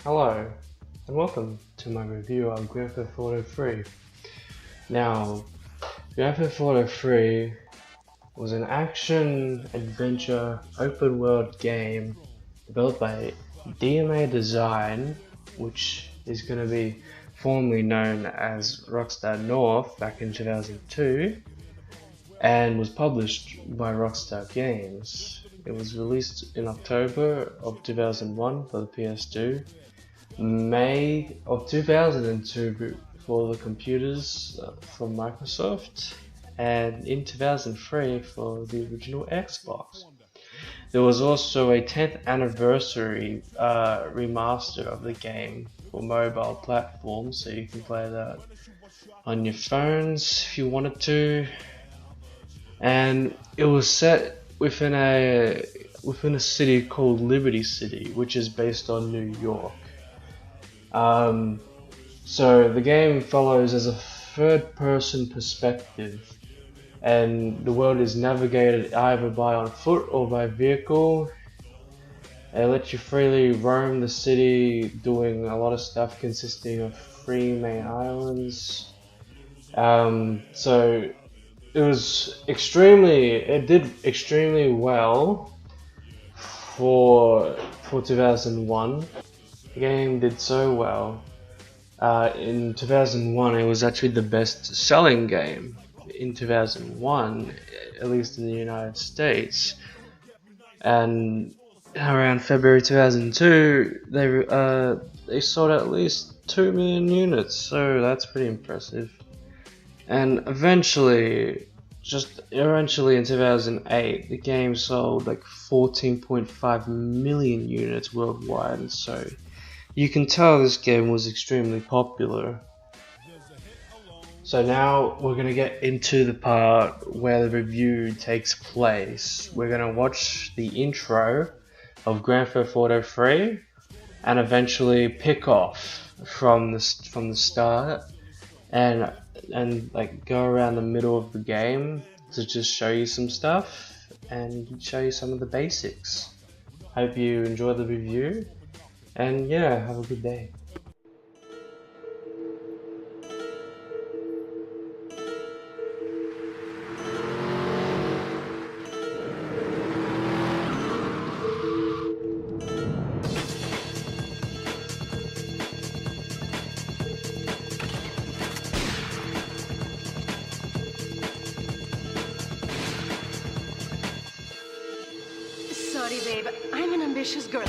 Hello, and welcome to my review of Grand Theft Auto 3. Now, Grand Theft Auto 3 was an action-adventure open-world game developed by DMA Design, which is going to be formerly known as Rockstar North back in 2002, and was published by Rockstar Games. It was released in October of 2001 for the PS2, May of 2002 for the computers from Microsoft, and in 2003 for the original Xbox. There was also a 10th anniversary remaster of the game for mobile platforms, so you can play that on your phones if you wanted to. And it was set within a city called Liberty City, which is based on New York. So the game follows as a third-person perspective, and the world is navigated either by on foot or by vehicle. It lets you freely roam the city, doing a lot of stuff consisting of 3 main islands. So it did extremely well for 2001. The game did so well. In 2001, it was actually the best-selling game in 2001, at least in the United States. And around February 2002, they sold at least 2 million units, so that's pretty impressive. And eventually in 2008, the game sold like 14.5 million units worldwide, so you can tell this game was extremely popular. So now we're going to get into the part where the review takes place. We're going to watch the intro of Grand Theft Auto 3 and eventually pick off from the start and like go around the middle of the game to just show you some stuff and show you some of the basics. Hope you enjoy the review, and yeah, have a good day. Sorry, babe. I'm an ambitious girl.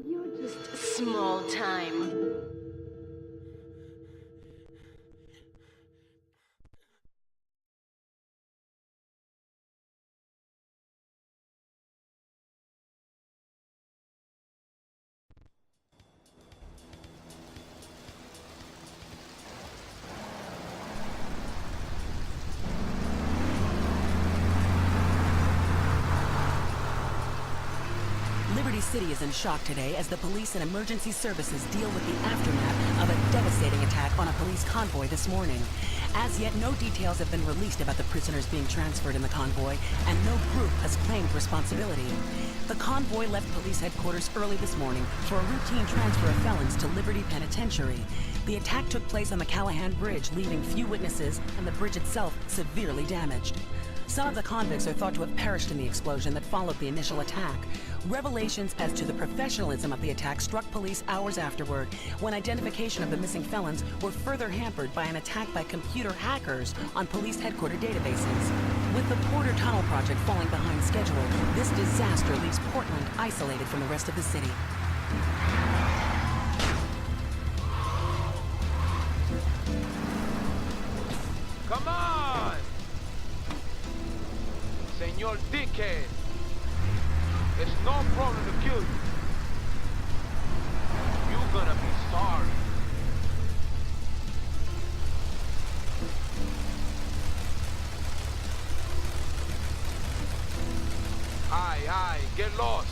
You're just small time. Liberty City is in shock today as the police and emergency services deal with the aftermath of a devastating attack on a police convoy this morning. As yet, no details have been released about the prisoners being transferred in the convoy, and no group has claimed responsibility. The convoy left police headquarters early this morning for a routine transfer of felons to Liberty Penitentiary. The attack took place on the Callahan Bridge, leaving few witnesses and the bridge itself severely damaged. Some of the convicts are thought to have perished in the explosion that followed the initial attack. Revelations as to the professionalism of the attack struck police hours afterward, when identification of the missing felons were further hampered by an attack by computer hackers on police headquarters databases. With the Porter Tunnel project falling behind schedule, this disaster leaves Portland isolated from the rest of the city. Come on! Señor Dickhead! It's no problem to kill you. You're gonna be sorry. Aye, get lost.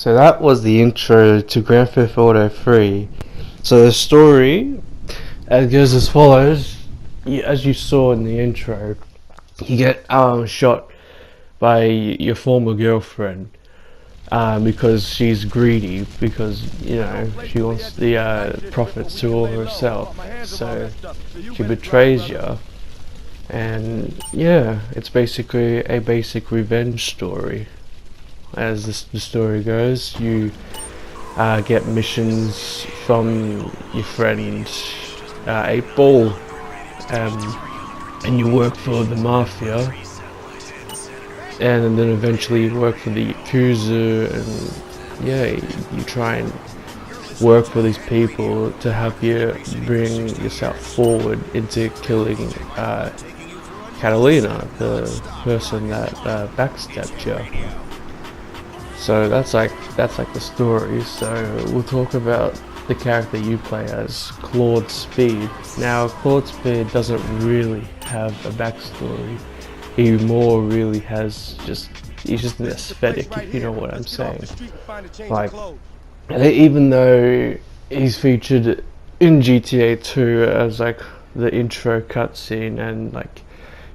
So that was the intro to Grand Theft Auto 3. So the story goes as follows. As you saw in the intro, you get shot by your former girlfriend because she's greedy, because you know she wants the profits to all herself. So she betrays you, and yeah, it's basically a basic revenge story. As the story goes, you get missions from your friend 8-Ball, and you work for the Mafia, and then eventually you work for the Yakuza, and yeah, you try and work for these people to help you bring yourself forward into killing Catalina, the person that backstabbed you. So that's like the story. So we'll talk about the character you play as, Claude Speed. Now Claude Speed doesn't really have a backstory. He more really has he's just an aesthetic, if you know what I'm saying. Like, even though he's featured in GTA 2 as like the intro cutscene and like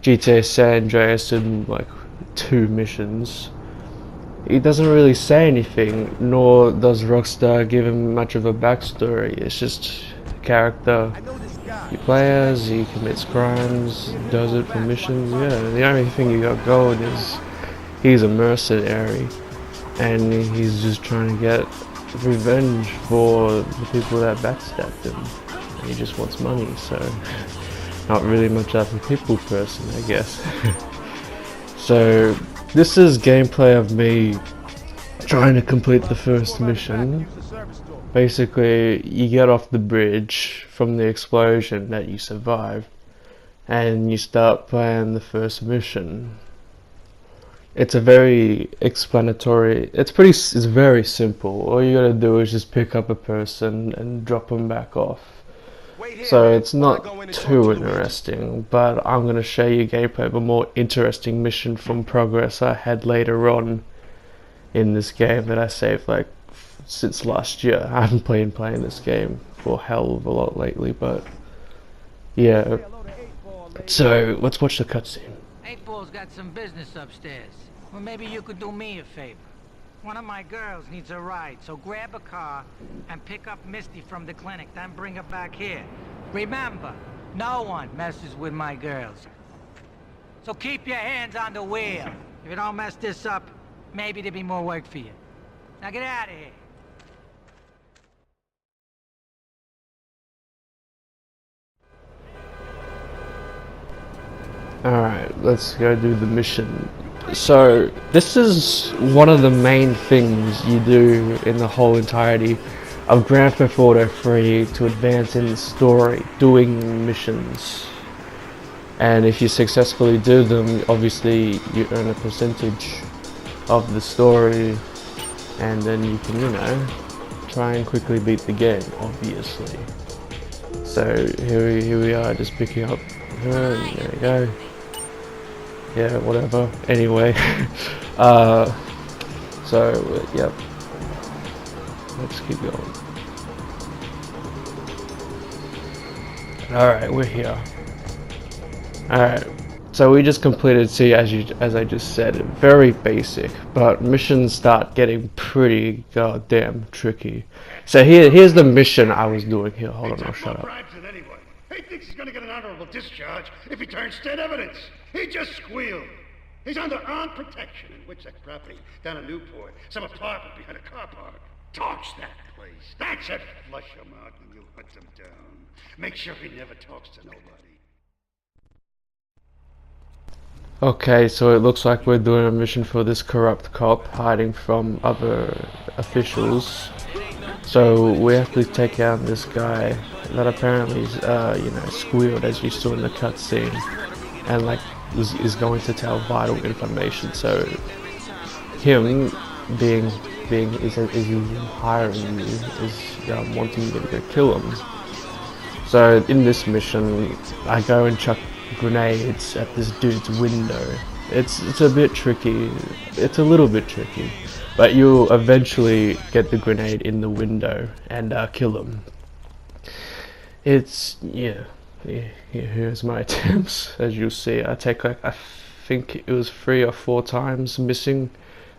GTA San Andreas in like 2 missions, he doesn't really say anything, nor does Rockstar give him much of a backstory. It's just a character you play as, he commits crimes, does it for missions. Yeah, the only thing you got going is he's a mercenary, and he's just trying to get revenge for the people that backstabbed him. And he just wants money, so not really much of a people person, I guess. So this is gameplay of me trying to complete the first mission. Basically, you get off the bridge from the explosion that you survived, and you start playing the first mission. It's a very explanatory, it's very simple. All you gotta do is just pick up a person and drop them back off. So it's not too interesting, but I'm going to show you gameplay of a more interesting mission from progress I had later on in this game that I saved like since last year. I haven't been playing this game for a hell of a lot lately, but yeah. So let's watch the cutscene. 8-Ball's got some business upstairs. Well, maybe you could do me a favor. One of my girls needs a ride, so grab a car and pick up Misty from the clinic, then bring her back here. Remember, no one messes with my girls. So keep your hands on the wheel. If you don't mess this up, maybe there'll be more work for you. Now get out of here. Alright, let's go do the mission. So this is one of the main things you do in the whole entirety of Grand Theft Auto 3 to advance in the story, doing missions. And if you successfully do them, obviously you earn a percentage of the story, and then you can, you know, try and quickly beat the game, obviously. So here we are, just picking up her, and there we go. Yeah, whatever. Anyway, so yep. Let's keep going. Alright, we're here. Alright, so we just completed, see, as I just said, very basic, but missions start getting pretty goddamn tricky. So here's the mission I was doing here. Hold on, I'll shut up. He thinks he's gonna get an honorable discharge if he turns state evidence. He just squealed. He's under armed protection in Witsec property down in Newport. Some apartment behind a car park. Torch that place. That's it. Flush him out and you hunt him down. Make sure he never talks to nobody. Okay, so it looks like we're doing a mission for this corrupt cop hiding from other officials. So we have to take out this guy that apparently is, you know, squealed, as you saw in the cutscene, and like is going to tell vital information. So him is hiring you, is wanting you to go kill him. So in this mission, I go and chuck grenades at this dude's window. It's a bit tricky. It's a little bit tricky. but you'll eventually get the grenade in the window and kill them. It's here's my attempts. As you'll see, I take like, I think it was 3 or 4 times missing,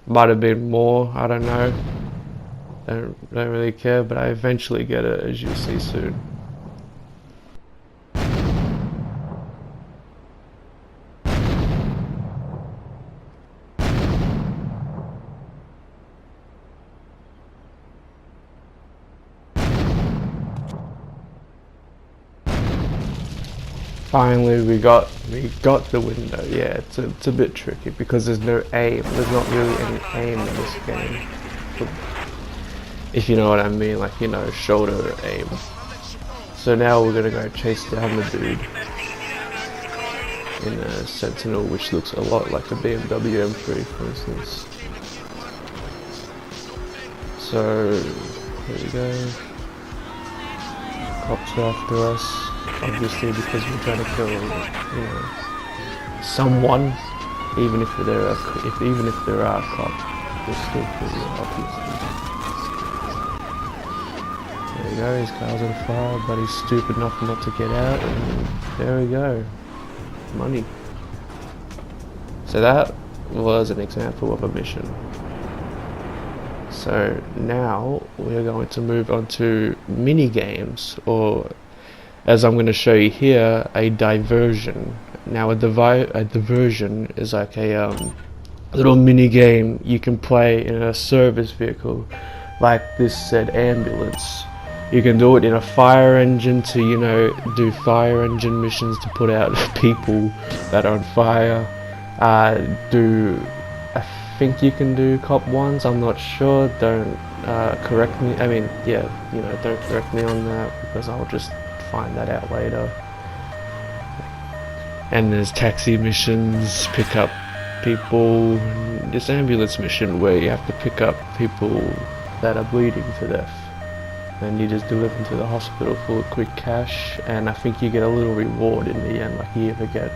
might have been more, I don't know, don't really care, but I eventually get it, as you'll see soon. Finally, we got the window. Yeah, it's a bit tricky because there's no aim. There's not really any aim in this game, if you know what I mean. Like, you know, shoulder aim. So now we're gonna go chase down the dude in a Sentinel, which looks a lot like a BMW M3, for instance. So here we go. Cops are after us. Obviously, because we're trying to kill, you know, someone, even if they're a cop, they're still kill you, obviously. There we go. His car's on fire, but he's stupid enough not to get out, and there we go. Money. So that was an example of a mission. So now we're going to move on to mini games, or, as I'm going to show you here, a diversion. Now a diversion is like a little mini game you can play in a service vehicle, like this said ambulance. You can do it in a fire engine to, you know, do fire engine missions to put out people that are on fire. I think you can do cop ones, I'm not sure, don't correct me, I mean, yeah, you know, don't correct me on that, because I'll just find that out later. And there's taxi missions, pick up people, and this ambulance mission where you have to pick up people that are bleeding to death, and you just deliver them to the hospital for a quick cash, and I think you get a little reward in the end, like you either get,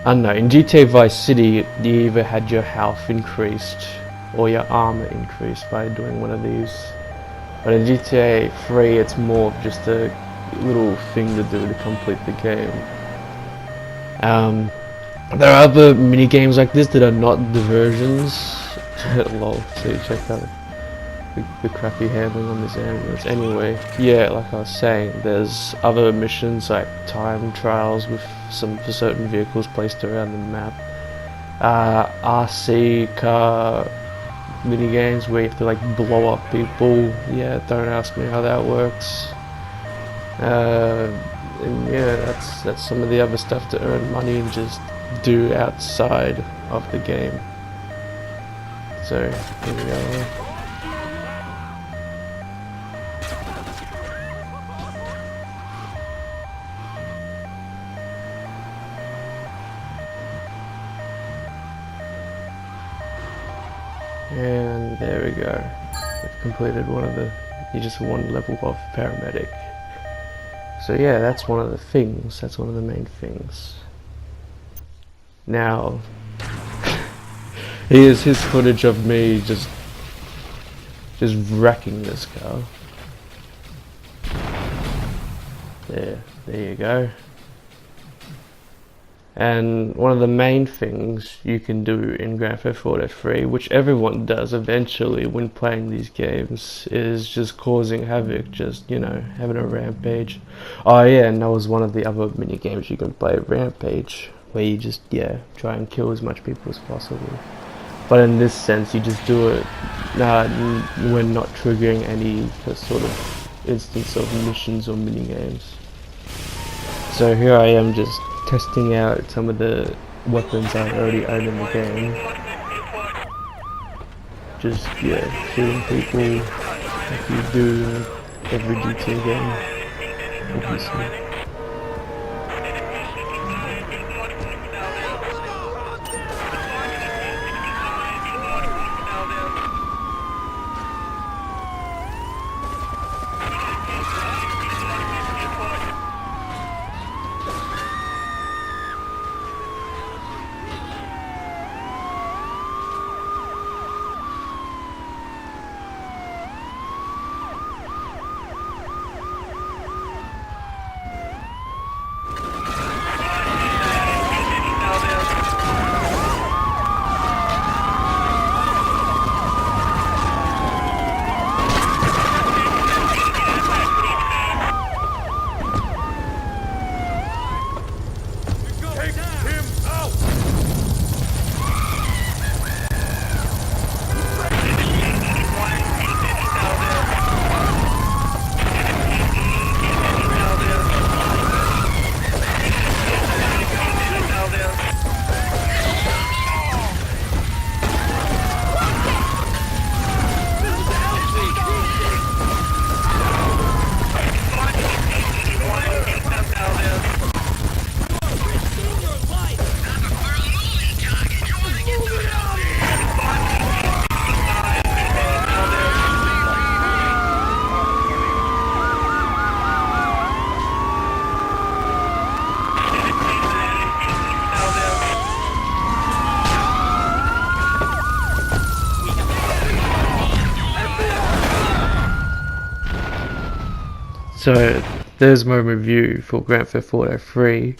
I don't know, in GTA Vice City you either had your health increased or your armor increased by doing one of these, but in GTA 3 it's more of just a little thing to do to complete the game. There are other mini games like this that are not diversions. Lol, so check out the crappy handling on this ambulance. Anyway, yeah, like I was saying, there's other missions like time trials with for certain vehicles placed around the map. RC car mini games where you have to like blow up people. Yeah, don't ask me how that works. And yeah, that's some of the other stuff to earn money and just do outside of the game. So here we go. And there we go. We've completed just one level of Paramedic. So yeah, that's one of the things, that's one of the main things. Now, here's his footage of me just wrecking this car. There you go. And one of the main things you can do in Grand Theft Auto 3, which everyone does eventually when playing these games, is just causing havoc, just, you know, having a rampage. Oh yeah, and that was one of the other mini games you can play, Rampage, where you just, yeah, try and kill as much people as possible. But in this sense, you just do it when not triggering any sort of instance of missions or mini games. So here I am just testing out some of the weapons I already own in the game. Just, yeah, shooting people like you do in every GTA game, obviously. So there's my review for Grand Theft Auto 3.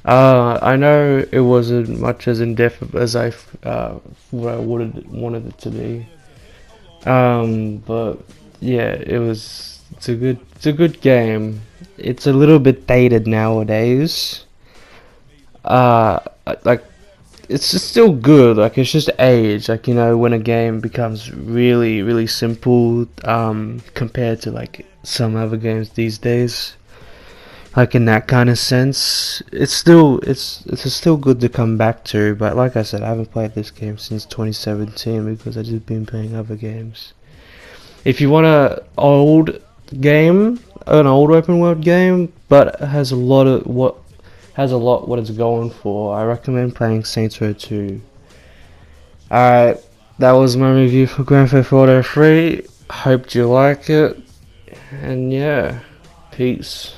I know it wasn't much as in-depth as what I wanted it to be. But yeah, it's a good game. It's a little bit dated nowadays. Like, it's just still good. Like, it's just age. Like, you know, when a game becomes really simple, compared to like some other games these days. Like, in that kind of sense, it's still good to come back to. But like I said, I haven't played this game since 2017 because I've just been playing other games. If you want an old open world game, but has a lot what it's going for, I recommend playing Saints Row 2. Alright, that was my review for Grand Theft Auto 3. Hope you like it, and yeah, peace.